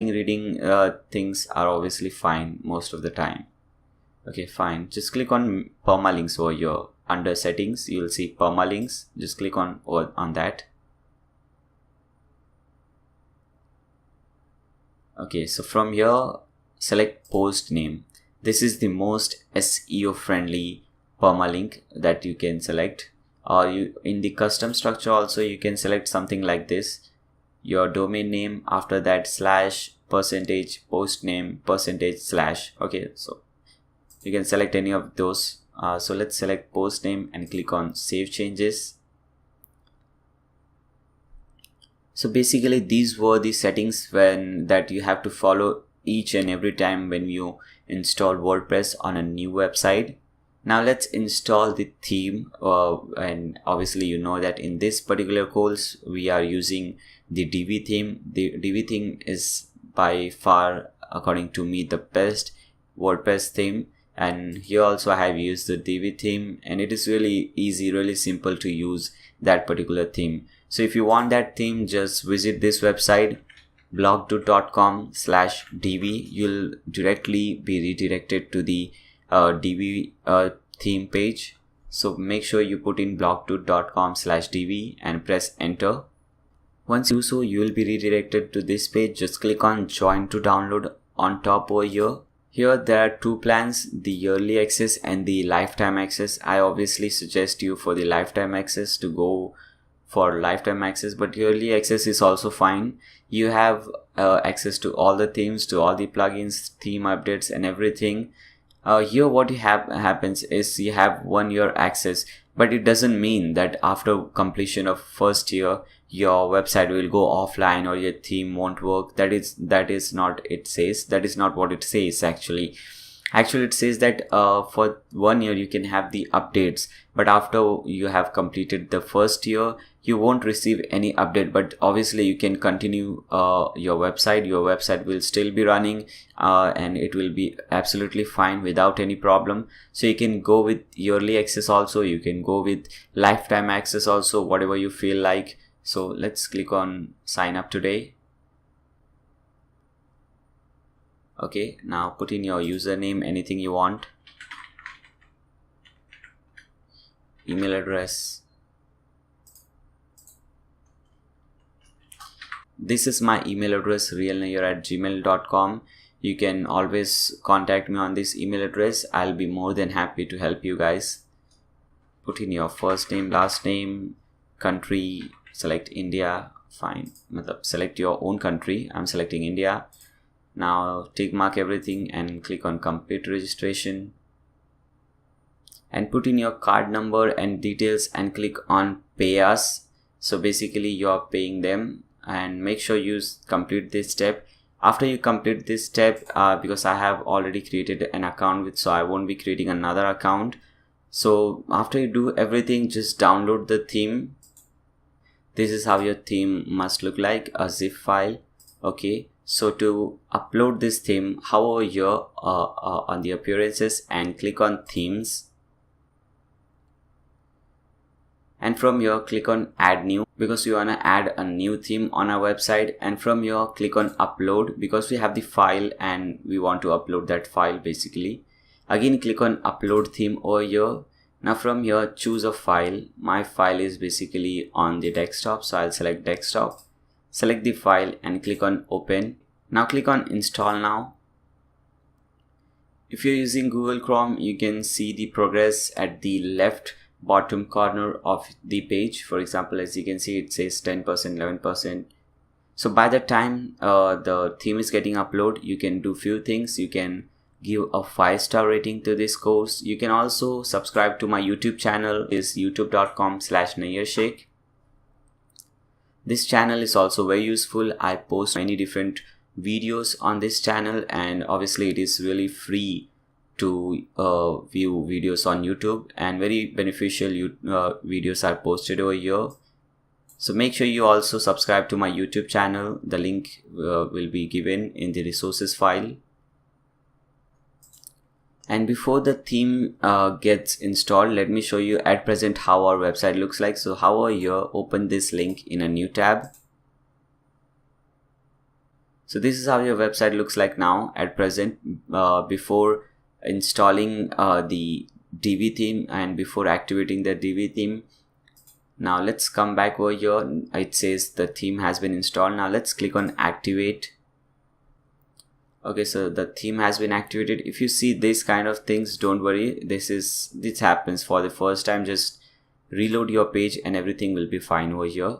reading things are obviously fine most of the time. Okay, fine. Just click on permalinks over here. Under settings, you'll see permalinks. Just click on that. Okay, so from here, select post name. This is the most SEO friendly permalink that you can select. Or you in the custom structure also you can select something like this. Your domain name, after that slash, percentage, post name, percentage, slash. Okay, so you can select any of those. So let's select post name and click on save changes. So basically these were the settings that you have to follow each and every time when you install WordPress on a new website. Now let's install the theme, and obviously you know that in this particular course we are using the Divi theme. The Divi theme is by far, according to me, the best WordPress theme, and here also I have used the Divi theme, and it is really easy, really simple to use that particular theme. So if you want that theme, just visit this website blog2.com/Divi. You'll directly be redirected to the Divi theme page. So make sure you put in blog2.com/Divi and press enter. Once you do so, you will be redirected to this page. Just click on join to download on top over here. Here there are two plans, the yearly access and the lifetime access. I obviously suggest you for the lifetime access to go for lifetime access, but yearly access is also fine. You have access to all the themes, to all the plugins, theme updates and everything. Here what happens is you have 1 year access, but it doesn't mean that after completion of first year your website will go offline or your theme won't work. That is not it says. That is not what it says actually. Actually it says that for 1 year you can have the updates, but after you have completed the first year you won't receive any update. But obviously you can continue your website will still be running, and it will be absolutely fine without any problem. So you can go with yearly access also, you can go with lifetime access also, whatever you feel like. So let's click on sign up today. Okay, now put in your username, anything you want, email address. This is my email address, realnair@gmail.com. You can always contact me on this email address. I'll be more than happy to help you guys. Put in your first name, last name, country, select India, fine. Select your own country. I'm selecting India. Now tick mark everything and click on complete registration, and put in your card number and details and click on pay us. So basically you are paying them, and make sure you complete this step. After you complete this step, because I have already created an account so I won't be creating another account. So after you do everything, just download the theme. This is how your theme must look like, a zip file. Okay, so to upload this theme, hover here on the appearances and click on themes, and from here click on add new, because we want to add a new theme on our website. And from here click on upload, because we have the file and we want to upload that file basically. Again click on upload theme over here. Now from here choose a file. My file is basically on the desktop, so I'll select desktop. Select the file and click on open. Now click on install now. If you're using Google Chrome, you can see the progress at the left bottom corner of the page. For example, as you can see, it says 10%, 11%. So by the time the theme is getting uploaded, you can do few things. You can give a 5-star rating to this course. You can also subscribe to my YouTube channel, is youtube.com/nairshake. This channel is also very useful. I post many different videos on this channel, and obviously it is really free to view videos on YouTube, and very beneficial videos are posted over here. So make sure you also subscribe to my YouTube channel. The link will be given in the resources file. And before the theme gets installed, let me show you at present how our website looks like. So hover here, open this link in a new tab. So this is how your website looks like now at present, before installing the Divi theme and before activating the Divi theme. Now let's come back over here. It says the theme has been installed. Now let's click on activate. Okay, so the theme has been activated. If you see this kind of things, don't worry, this happens for the first time. Just reload your page and everything will be fine over here.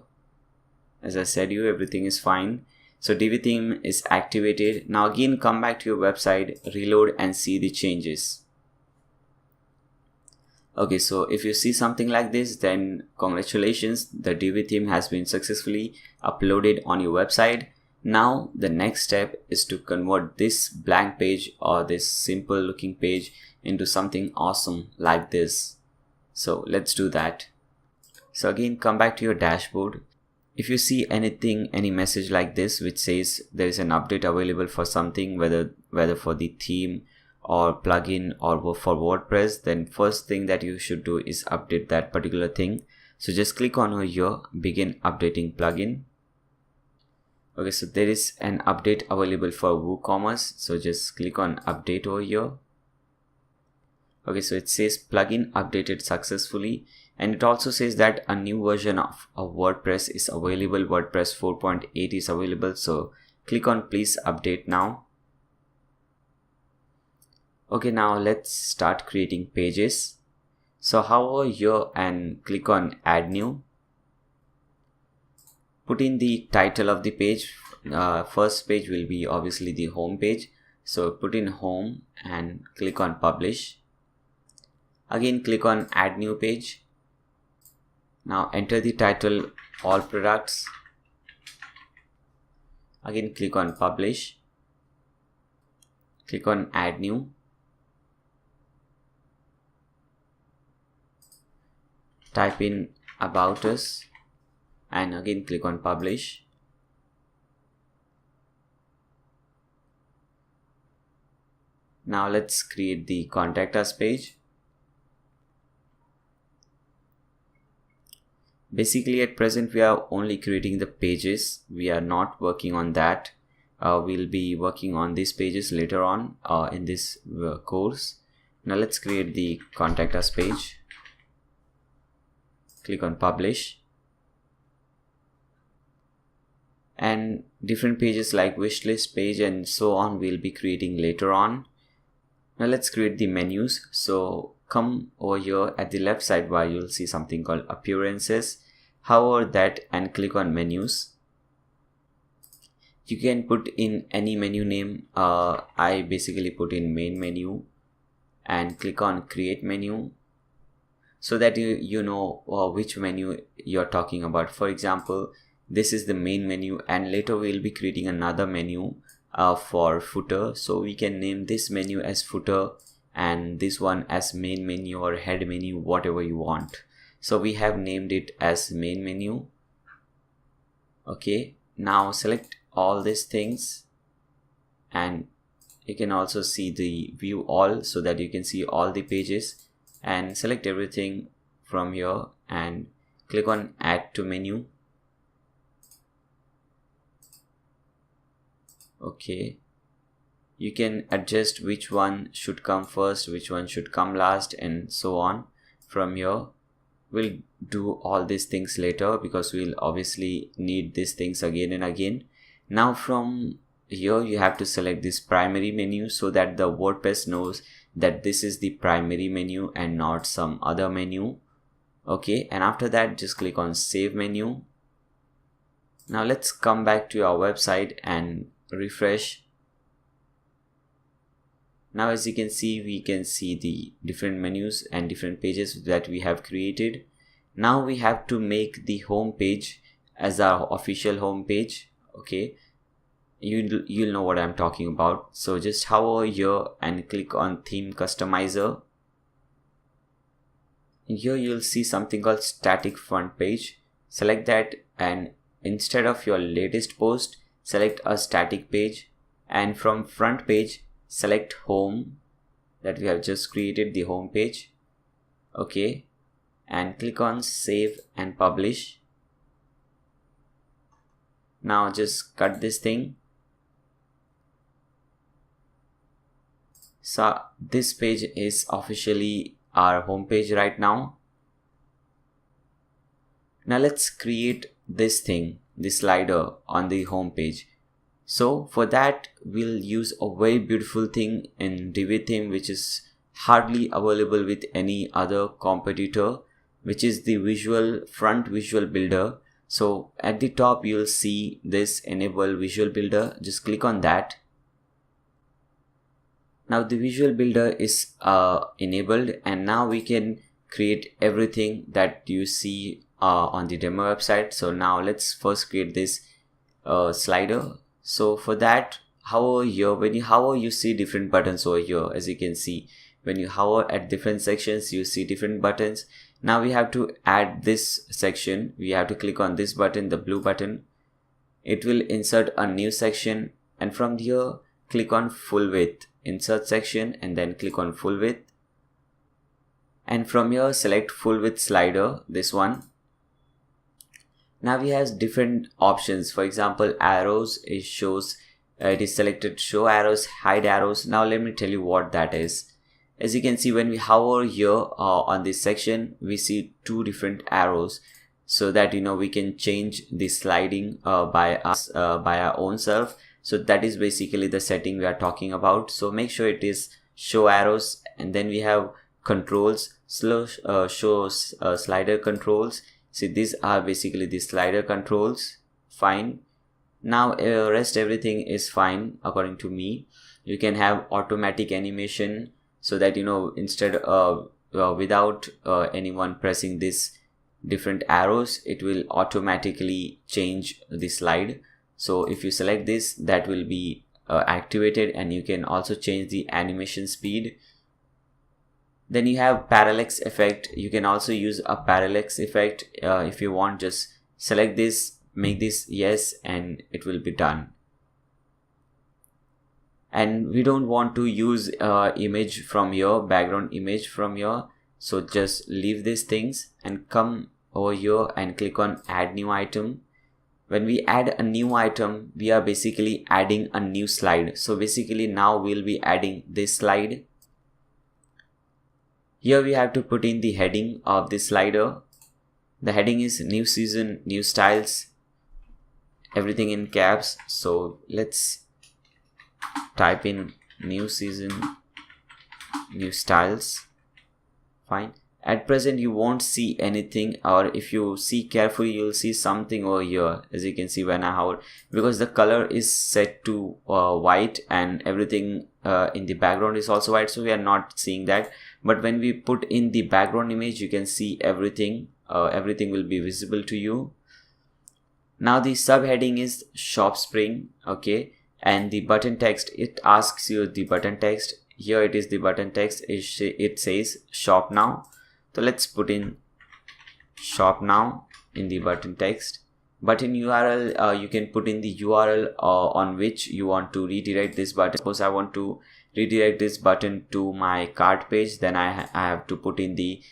As I said, everything is fine. So Divi theme is activated. Now again, come back to your website, reload and see the changes. Okay, so if you see something like this, then congratulations, the Divi theme has been successfully uploaded on your website. Now the next step is to convert this blank page or this simple looking page into something awesome like this. So let's do that. So again, come back to your dashboard. If you see any message like this which says there is an update available for something, whether for the theme or plugin or for WordPress, then first thing that you should do is update that particular thing. So just click on over here, begin updating plugin. Okay, so there is an update available for WooCommerce. So just click on update over here. Okay, so it says plugin updated successfully, and it also says that a new version of WordPress is available. WordPress 4.8 is available. So click on please update now. Okay, now let's start creating pages. So hover here and click on add new. Put in the title of the page. First page will be obviously the home page. So put in home and click on publish. Again, click on add new page. Now enter the title all products. Again, click on publish. Click on add new. Type in about us and again click on publish. Now let's create the contact us page. Basically at present we are only creating the pages. We are not working on that. We'll be working on these pages later on in this course. Now let's create the contact us page. Click on publish. And different pages like wishlist page and so on we'll be creating later on. Now let's create the menus. So come over here at the left side bar, you'll see something called appearances. Hover that and click on menus. You can put in any menu name. I basically put in main menu and click on create menu, so that you know which menu you're talking about. For example, this is the main menu and later we'll be creating another menu for footer. So we can name this menu as footer and this one as main menu or head menu, whatever you want. So we have named it as main menu. Okay, now select all these things and you can also see the view all, so that you can see all the pages, and select everything from here and click on add to menu. Okay, you can adjust which one should come first, which one should come last, and so on from here. We'll do all these things later because we'll obviously need these things again and again. Now from here you have to select this primary menu so that the WordPress knows that this is the primary menu and not some other menu. Okay, and after that just click on save menu. Now let's come back to our website and refresh. Now as you can see, we can see the different menus and different pages that we have created. Now we have to make the home page as our official home page. Okay, you'll know what I'm talking about. So just hover here and click on theme customizer. Here you'll see something called static front page. Select that and instead of your latest post, select a static page, and from front page select home that we have just created, the home page. Okay, and click on save and publish. Now just cut this thing So this page is officially our home page right now. Now let's create this thing, this slider on the home page. So for that, we'll use a very beautiful thing in Divi theme, which is hardly available with any other competitor, which is the front visual builder. So at the top, you'll see this enable visual builder. Just click on that. Now the visual builder is enabled, and now we can create everything that you see on the demo website. So now let's first create this slider. So for that, hover here, when you hover, you see different buttons over here. As you can see, when you hover at different sections, you see different buttons. Now we have to add this section. We have to click on this button, the blue button. It will insert a new section, and from here, click on full width, insert section, and then click on full width. And from here, select full width slider, this one. Now we have different options. For example, arrows, it is selected show arrows, hide arrows. Now let me tell you what that is. As you can see, when we hover here on this section, we see two different arrows, so that we can change the sliding by our own self. So that is basically the setting we are talking about. So make sure it is show arrows, and then we have controls, show slider controls. See, these are basically the slider controls. Fine. Now rest everything is fine according to me. You can have automatic animation, so that instead without anyone pressing this different arrows, it will automatically change the slide. So if you select this, that will be activated, and you can also change the animation speed. Then you have parallax effect. You can also use a parallax effect if you want. Just select this, make this yes, and it will be done. And we don't want to use image from here, background image from here. So just leave these things and come over here and click on add new item. When we add a new item, we are basically adding a new slide. So basically now we'll be adding this slide. Here we have to put in the heading of this slider. The heading is new season, new styles, everything in caps. So let's type in new season, new styles. Fine. At present you won't see anything, or if you see carefully, you'll see something over here. As you can see when I hover, because the color is set to white, and everything in the background is also white, so we are not seeing that. But when we put in the background image, you can see everything. Everything will be visible to you. Now the subheading is shop spring, okay, and the button text, it asks you the button text. Here it is the button text. It says shop now. So let's put in shop now in the button text. Button URL, you can put in the URL on which you want to redirect this button. Suppose I want to redirect this button to my cart page, then I have to put in the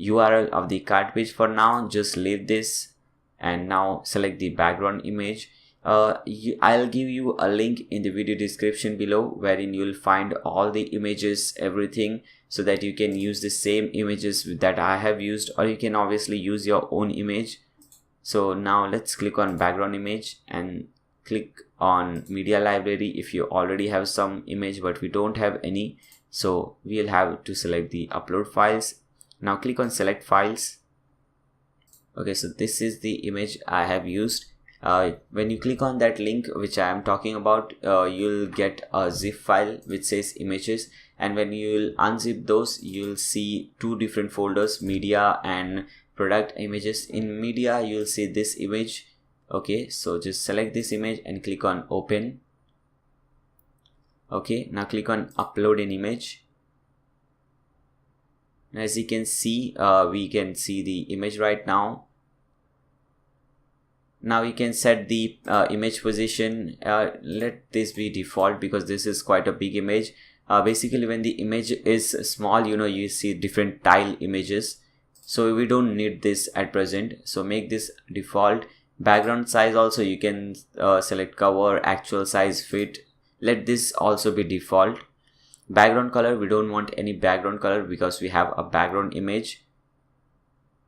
URL of the cart page. For now, just leave this, and now select the background image. I'll give you a link in the video description below, wherein you'll find all the images, everything, so that you can use the same images that I have used, or you can obviously use your own image. So now let's click on background image and click on media library if you already have some image, but we don't have any, so we'll have to select the upload files. Now click on select files. Okay, so this is the image I have used. When you click on that link which I am talking about, you'll get a zip file which says images, and when you'll unzip those, you'll see two different folders, media and product images. In media, you'll see this image. Okay, so just select this image and click on open. Okay, now click on upload an image. As you can see, we can see the image right now. Now you can set the image position. Let this be default because this is quite a big image. Basically, when the image is small, you see different tile images. So we don't need this at present. So make this default. Background size also you can select cover, actual size, fit. Let this also be default. Background color, we don't want any background color because we have a background image.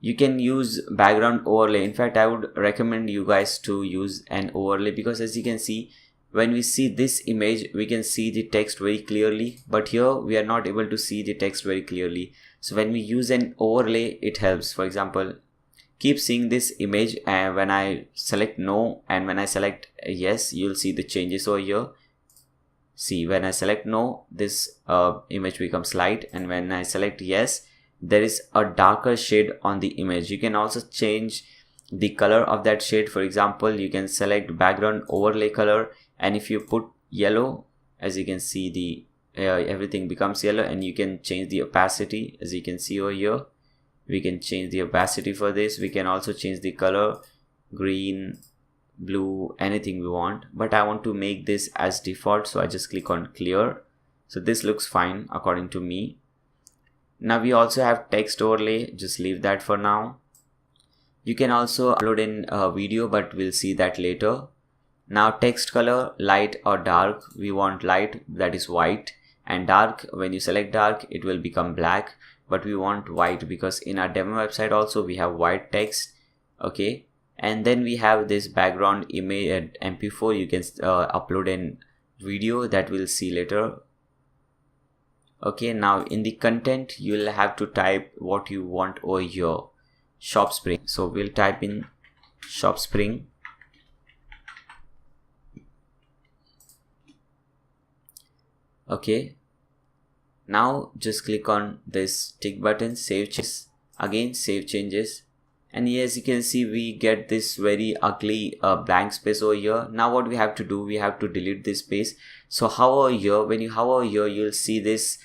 You can use background overlay. In fact, I would recommend you guys to use an overlay, because as you can see, when we see this image, we can see the text very clearly, but here we are not able to see the text very clearly. So when we use an overlay, it helps. For example, keep seeing this image, and when I select no and when I select yes, you'll see the changes over here. See, when I select no, this image becomes light, and when I select yes, there is a darker shade on the image. You can also change the color of that shade. For example, you can select background overlay color, and if you put yellow, as you can see, the everything becomes yellow, and you can change the opacity. As you can see over here, we can change the opacity for this. We can also change the color, green, blue, anything we want, but I want to make this as default, so I just click on clear. So this looks fine according to me. Now we also have text overlay, just leave that for now. You can also upload in a video, but we'll see that later. Now text color, light or dark. We want light, that is white, and dark, when you select dark, it will become black, but we want white because in our demo website also we have white text. Okay, and then we have this background image MP4. You can upload in video, that we'll see later. Okay, now in the content, you'll have to type what you want over here. Shop Spring. So we'll type in Shop Spring. Okay, now just click on this tick button, save changes. Again, save changes, and as you can see, we get this very ugly blank space over here. Now what we have to do, we have to delete this space. So hover here, when you hover here, you'll see this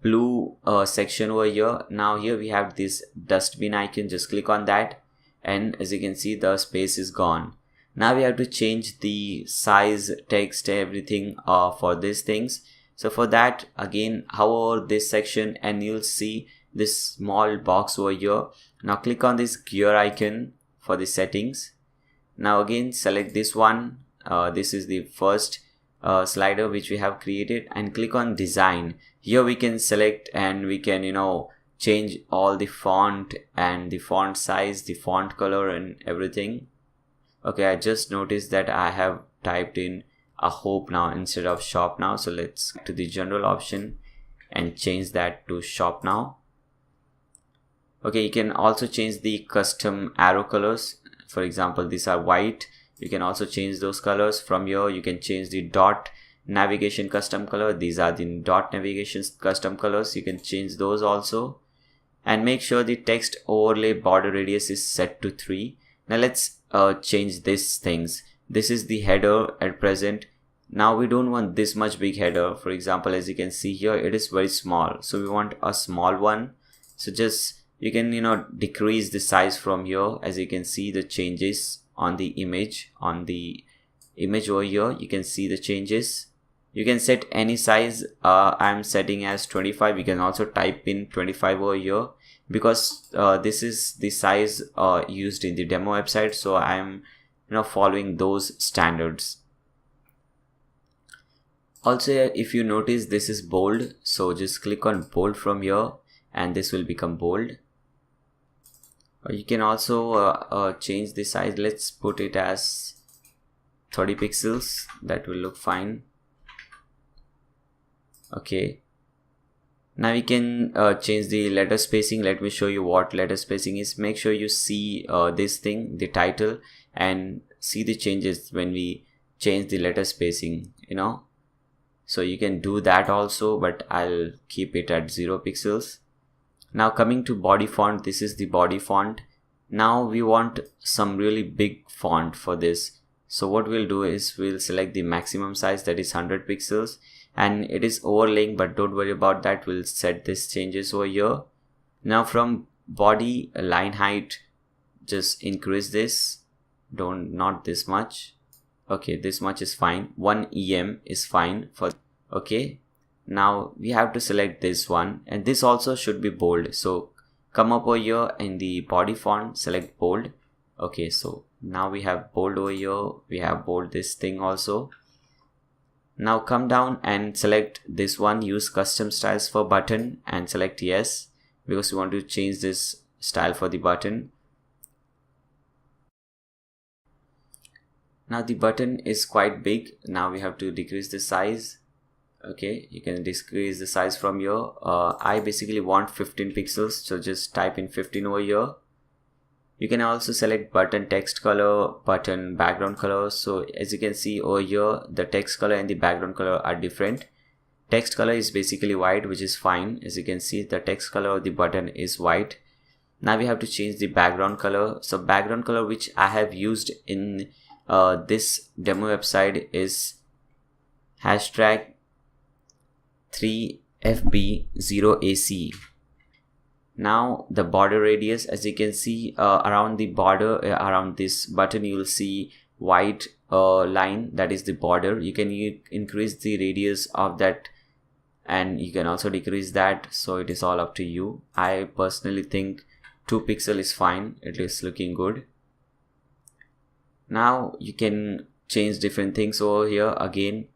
blue section over here. Now here we have this dustbin icon, just click on that, and as you can see, the space is gone. Now we have to change the size, text, everything for these things. So for that, again, hover this section and you'll see this small box over here. Now click on this gear icon for the settings. Now again, select this one. This is the first slider which we have created, and click on design. Here we can select and we can change all the font and the font size, the font color and everything. Okay, I just noticed that I have typed in a hope now instead of shop now, so let's go to the general option and change that to shop now. Okay, you can also change the custom arrow colors. For example, these are white. You can also change those colors. From here you can change the dot navigation custom color. These are the dot navigation custom colors. You can change those also, and make sure the text overlay border radius is set to 3. Now let's change these things. This is the header at present. Now we don't want this much big header. For example, as you can see here, it is very small, so we want a small one. So just you can decrease the size from here. As you can see the changes on the image, over here you can see the changes. You can set any size. I'm setting as 25. You can also type in 25 over here, because this is the size used in the demo website, so I'm following those standards. Also, if you notice, this is bold, so just click on bold from here and this will become bold. You can also change the size. Let's put it as 30 pixels. That will look fine. Okay, now we can change the letter spacing. Let me show you what letter spacing is. Make sure you see this thing, the title, and see the changes when we change the letter spacing, so you can do that also, but I'll keep it at 0 pixels. Now coming to body font, this is the body font. Now we want some really big font for this, so what we'll do is we'll select the maximum size, that is 100 pixels, and it is overlaying, but don't worry about that. We'll set this changes over here. Now from body line height, just increase this, not this much. Okay, this much is fine. 1 EM is fine for. Okay, now we have to select this one, and this also should be bold, so come up over here in the body font, select bold. Okay, so now we have bold over here, we have bold this thing also. Now come down and select this one, use custom styles for button, and select yes, because we want to change this style for the button. Now the button is quite big. Now we have to decrease the size. Okay, you can decrease the size from here. I basically want 15 pixels, so just type in 15 over here. You can also select button text color, button background color. So as you can see over here, the text color and the background color are different. Text color is basically white, which is fine. As you can see, the text color of the button is white. Now we have to change the background color. So background color which I have used in this demo website is hashtag 3FB0AC. Now the border radius, as you can see around the border, around this button, you will see white line, that is the border. You can increase the radius of that, and you can also decrease that, so it is all up to you. I personally think 2 pixel is fine, it is looking good. Now you can change different things over here. Again,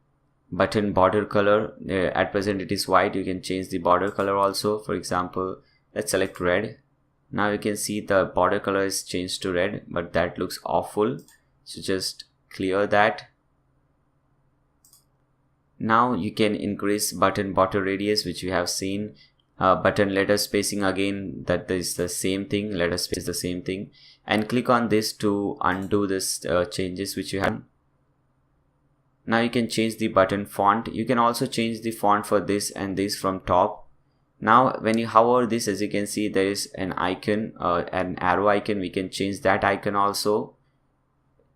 button border color, at present it is white. You can change the border color also. For example, let's select red. Now you can see the border color is changed to red, but that looks awful, so just clear that. Now you can increase button border radius, which you have seen. Button letter spacing, again, that is the same thing, letter space is the same thing, and click on this to undo this changes which you have. Now you can change the button font. You can also change the font for this and this from top. Now when you hover this, as you can see, there is an icon, an arrow icon. We can change that icon also.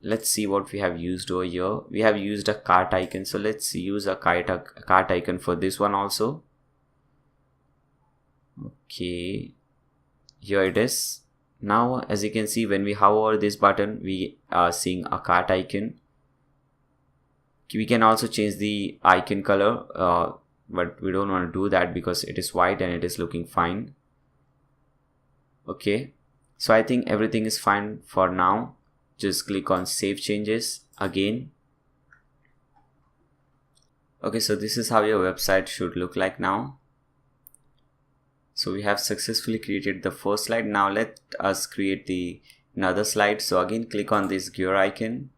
Let's see what we have used over here. We have used a cart icon, so let's use a cart icon for this one also. Okay, here it is. Now as you can see, when we hover this button, we are seeing a cart icon. We can also change the icon color, but we don't want to do that because it is white and it is looking fine. Okay, so I think everything is fine for now. Just click on save changes again. Okay, so this is how your website should look like now. So we have successfully created the first slide. Now let us create another slide. So again, click on this gear icon.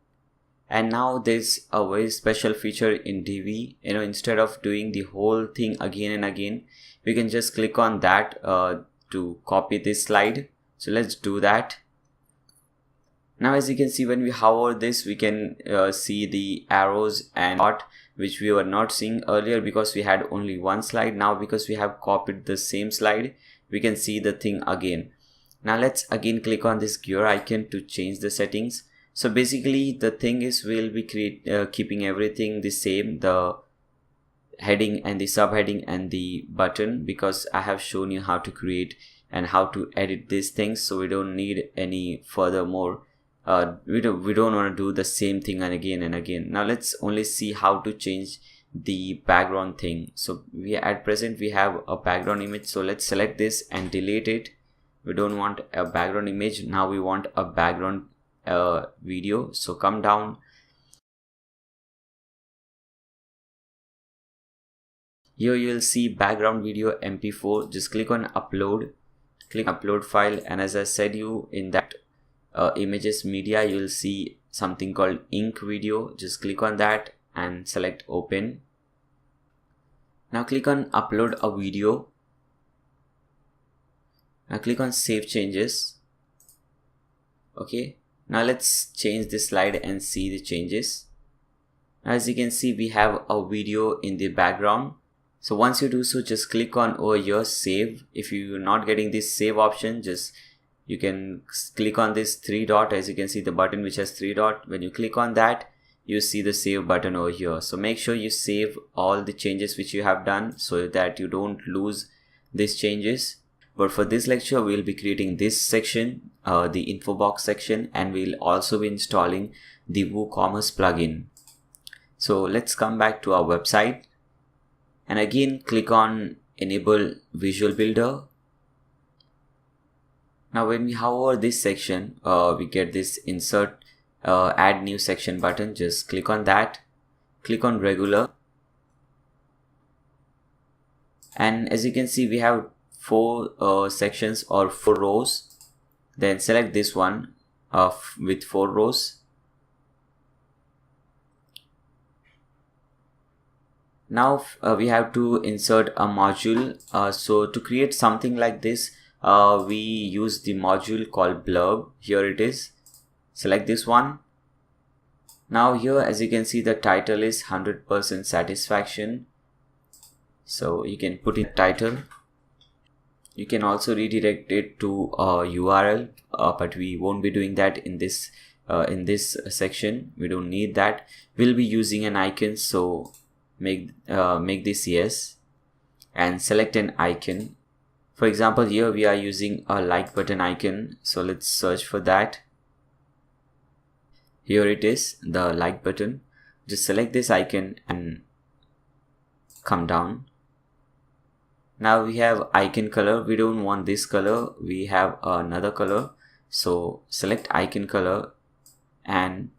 And now there's a very special feature in Divi. Instead of doing the whole thing again and again, we can just click on that to copy this slide. So let's do that. Now as you can see, when we hover this, we can see the arrows and dot, which we were not seeing earlier because we had only one slide. Now because we have copied the same slide, we can see the thing again. Now let's again click on this gear icon to change the settings. So basically the thing is, we'll be keeping everything the same, the heading and the subheading and the button, because I have shown you how to create and how to edit these things, so we don't need any furthermore. We don't want to do the same thing and again. Now let's only see how to change the background thing. So at present we have a background image, so let's select this and delete it. We don't want a background image, now we want a background video. So come down, here you will see background video mp4. Just click on upload, click upload file, and as I said you, in that images media, you will see something called ink video. Just click on that and select open. Now click on upload a video. Now click on save changes. Okay, now let's change this slide and see the changes. As you can see, we have a video in the background. So once you do so, just click on over here save. If you're not getting this save option, you can click on this 3 dot. As you can see, the button which has 3 dot, when you click on that, you see the save button over here. So make sure you save all the changes which you have done so that you don't lose these changes. But for this lecture, we'll be creating this section, the info box section, and we'll also be installing the WooCommerce plugin. So let's come back to our website and again click on enable visual builder. Now when we hover this section, we get this insert add new section button. Just click on that, click on regular, And as you can see, we have four sections or 4 rows. Then select this one with 4 rows. Now we have to insert a module. So to create something like this, we use the module called blurb. Here it is. Select this one. Now here, as you can see, the title is 100% satisfaction. So you can put in title. You can also redirect it to a URL, but we won't be doing that in this section. We don't need that. We'll be using an icon, so make this yes, and select an icon. For example, here we are using a like button icon, so let's search for that. Here it is, the like button. Just select this icon and come down. Now we have icon color. We don't want this color, we have another color. So select icon color and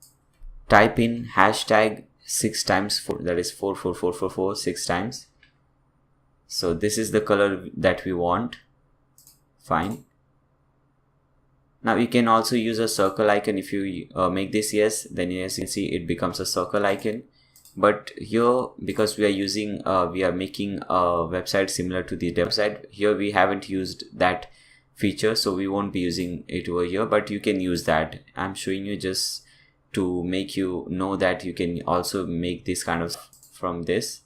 type in hashtag 6 times 4, that is 44444 6 times. So this is the color that we want. Fine. Now you can also use a circle icon. If you make this yes, then yes, you can see it becomes a circle icon. But here, because we are making a website similar to the website, here we haven't used that feature, so we won't be using it over here, but you can use that. I'm showing you just to make you know that you can also make this kind of from this.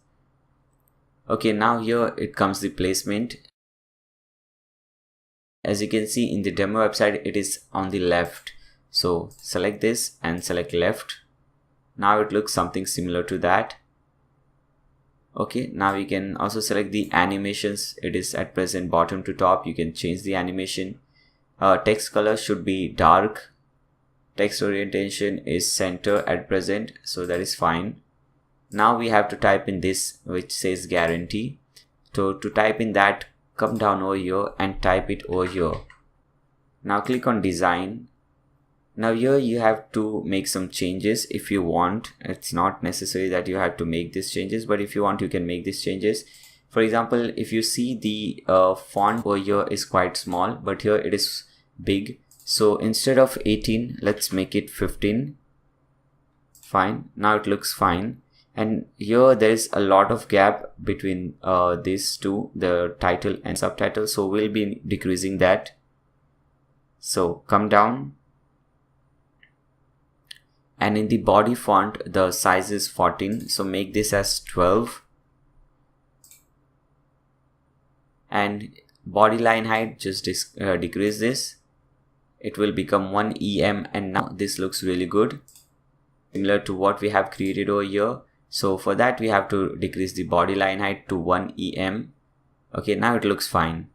Okay, now here it comes the placement. As you can see in the demo website, it is on the left. So select this and select left. Now it looks something similar to that. Okay, now we can also select the animations. It is at present bottom to top. You can change the animation. Text color should be dark. Text orientation is center at present, so that is fine. Now we have to type in this which says guarantee. So to type in that, come down over here and type it over here. Now click on design. Now here you have to make some changes if you want. It's not necessary that you have to make these changes, but if you want, you can make these changes. For example, if you see the font over here is quite small, but here it is big. So instead of 18, let's make it 15. Fine. Now it looks fine. And here there is a lot of gap between these two, the title and subtitle. So we'll be decreasing that. So come down. And in the body font, the size is 14. So make this as 12. And body line height, just decrease this. It will become 1 EM, and now this looks really good. Similar to what we have created over here. So for that, we have to decrease the body line height to 1 EM. Okay, now it looks fine.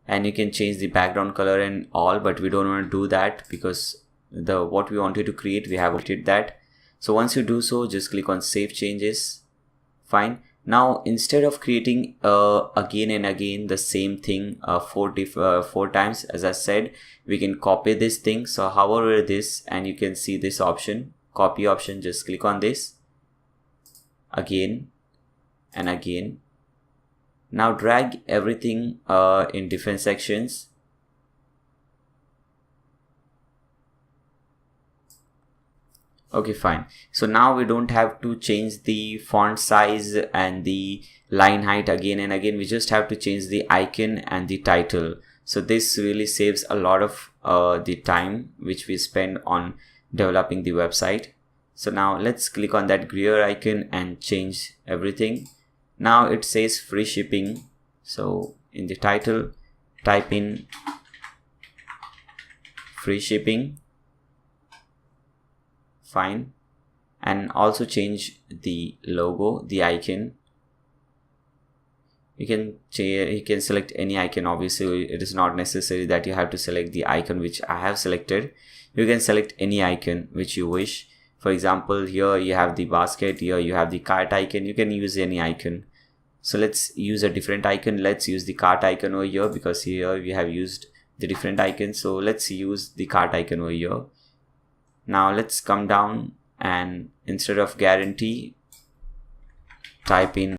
And you can change the background color and all, but we don't want to do that because what we wanted to create, we have created that. So once you do so, just click on save changes. Fine. Now instead of creating again and again the same thing 4 times, as I said, we can copy this thing. So hover this and you can see this option, copy option. Just click on this again and again. Now drag everything in different sections. Okay, fine. So now we don't have to change the font size and the line height again and again. We just have to change the icon and the title. So this really saves a lot of the time which we spend on developing the website. So now let's click on that gear icon and change everything. Now it says free shipping. So in the title, type in free shipping. Fine. And also change the logo, the icon. You can select any icon. Obviously it is not necessary that you have to select the icon which I have selected. You can select any icon which you wish. For example, here you have the basket, here you have the cart icon. You can use any icon. So let's use a different icon. Let's use the cart icon over here because here we have used the different icons. So let's use the cart icon over here. Now let's come down and instead of guarantee, type in